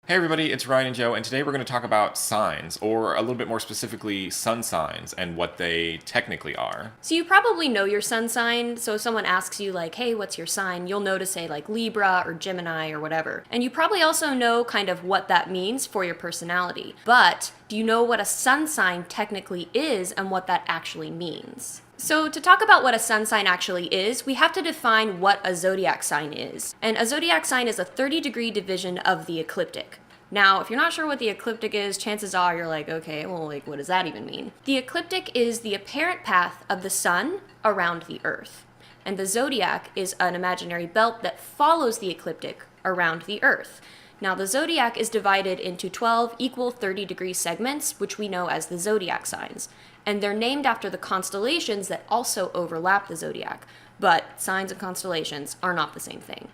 Hey everybody, it's Ryan and Joe, and today we're going to talk about signs, or a little bit more specifically, sun signs, and what they technically are. So you probably know your sun sign, so if someone asks you like, hey, what's your sign, you'll know to say like Libra or Gemini or whatever. And you probably also know kind of what that means for your personality. But do you know what a sun sign technically is and what that actually means? So to talk about what a sun sign actually is, we have to define what a zodiac sign is. And a zodiac sign is a 30-degree division of the ecliptic. Now, if you're not sure what the ecliptic is, chances are you're like, okay, well, like, what does that even mean? The ecliptic is the apparent path of the sun around the Earth. And the zodiac is an imaginary belt that follows the ecliptic around the Earth. Now, the zodiac is divided into 12 equal 30-degree segments, which we know as the zodiac signs. And they're named after the constellations that also overlap the zodiac. But signs and constellations are not the same thing.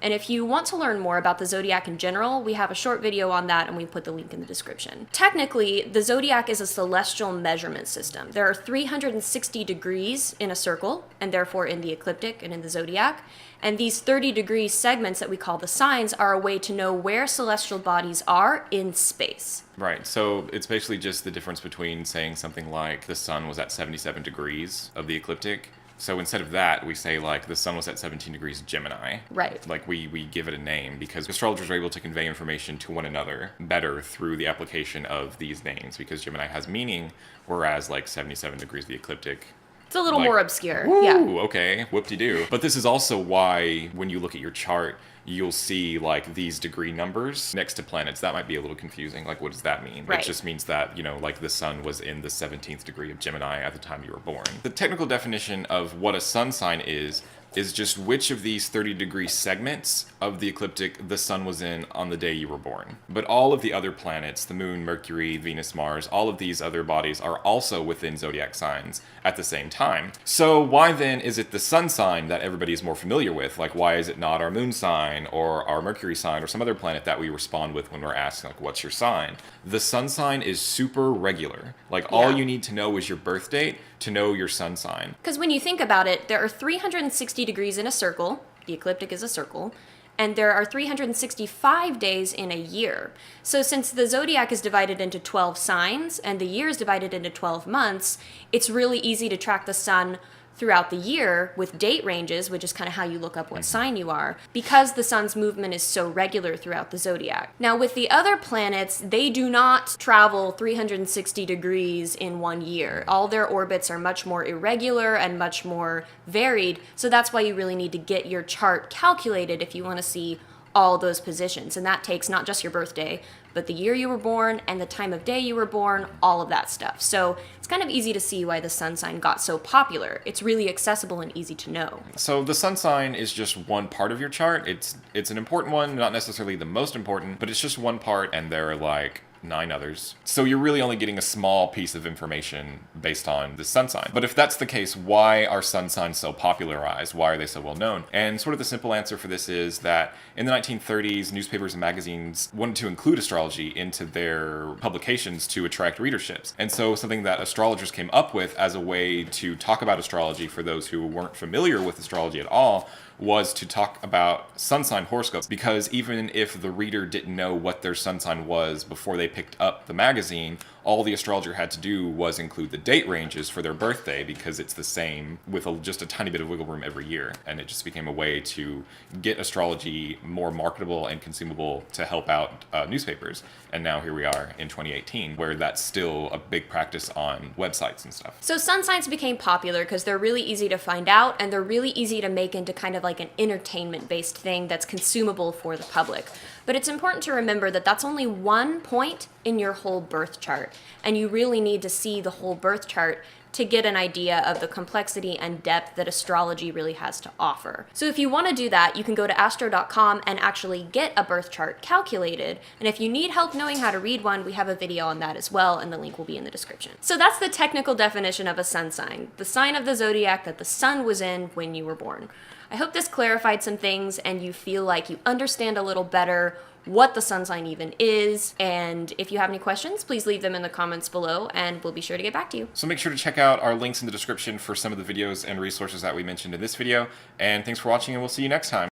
And if you want to learn more about the zodiac in general, we have a short video on that and we put the link in the description. Technically, the zodiac is a celestial measurement system. There are 360 degrees in a circle, and therefore in the ecliptic and in the zodiac. And these 30-degree segments that we call the signs are a way to know where celestial bodies are in space. Right, so it's basically just the difference between saying something like the sun was at 77 degrees of the ecliptic. So instead of that, we say, like, the sun was at 17 degrees Gemini. Right. Like, we give it a name because astrologers are able to convey information to one another better through the application of these names, because Gemini has meaning, whereas, like, 77 degrees the ecliptic... It's a little more obscure. Woo, yeah. Okay, whoop-de-doo. But this is also why, when you look at your chart, you'll see, like, these degree numbers next to planets. That might be a little confusing. Like, what does that mean? Right. It just means that, you know, like, the sun was in the 17th degree of Gemini at the time you were born. The technical definition of what a sun sign is just which of these 30-degree segments of the ecliptic the sun was in on the day you were born. But all of the other planets, the moon, Mercury, Venus, Mars, all of these other bodies are also within zodiac signs at the same time. So why then is it the sun sign that everybody is more familiar with? Like, why is it not our moon sign or our Mercury sign or some other planet that we respond with when we're asking, like, what's your sign? The sun sign is super regular. Like, all you need to know is your birth date to know your sun sign. Because when you think about it, there are 360 degrees in a circle. The ecliptic is a circle. And there are 365 days in a year. So since the zodiac is divided into 12 signs and the year is divided into 12 months, it's really easy to track the sun throughout the year with date ranges, which is kind of how you look up what sign you are, because the sun's movement is so regular throughout the zodiac. Now, with the other planets, they do not travel 360 degrees in 1 year. All their orbits are much more irregular and much more varied, so that's why you really need to get your chart calculated if you want to see all those positions. And that takes not just your birthday, but the year you were born and the time of day you were born, all of that stuff. So it's kind of easy to see why the sun sign got so popular. It's really accessible and easy to know. So the sun sign is just one part of your chart. It's an important one, not necessarily the most important, but it's just one part, and there are like 9 others. So you're really only getting a small piece of information based on the sun sign. But if that's the case, why are sun signs so popularized? Why are they so well known? And sort of the simple answer for this is that in the 1930s, newspapers and magazines wanted to include astrology into their publications to attract readerships. And so something that astrologers came up with as a way to talk about astrology for those who weren't familiar with astrology at all was to talk about sun sign horoscopes, because even if the reader didn't know what their sun sign was before they picked up the magazine, all the astrologer had to do was include the date ranges for their birthday, because it's the same with just a tiny bit of wiggle room every year. And it just became a way to get astrology more marketable and consumable to help out newspapers. And now here we are in 2018, where that's still a big practice on websites and stuff. So sun signs became popular because they're really easy to find out, and they're really easy to make into kind of like an entertainment-based thing that's consumable for the public. But it's important to remember that that's only one point in your whole birth chart, and you really need to see the whole birth chart to get an idea of the complexity and depth that astrology really has to offer. So if you want to do that, you can go to astro.com and actually get a birth chart calculated. And if you need help knowing how to read one, we have a video on that as well, and the link will be in the description. So that's the technical definition of a sun sign, the sign of the zodiac that the sun was in when you were born. I hope this clarified some things and you feel like you understand a little better what the sun sign even is. And if you have any questions, please leave them in the comments below and we'll be sure to get back to you. So make sure to check out our links in the description for some of the videos and resources that we mentioned in this video. And thanks for watching, and we'll see you next time.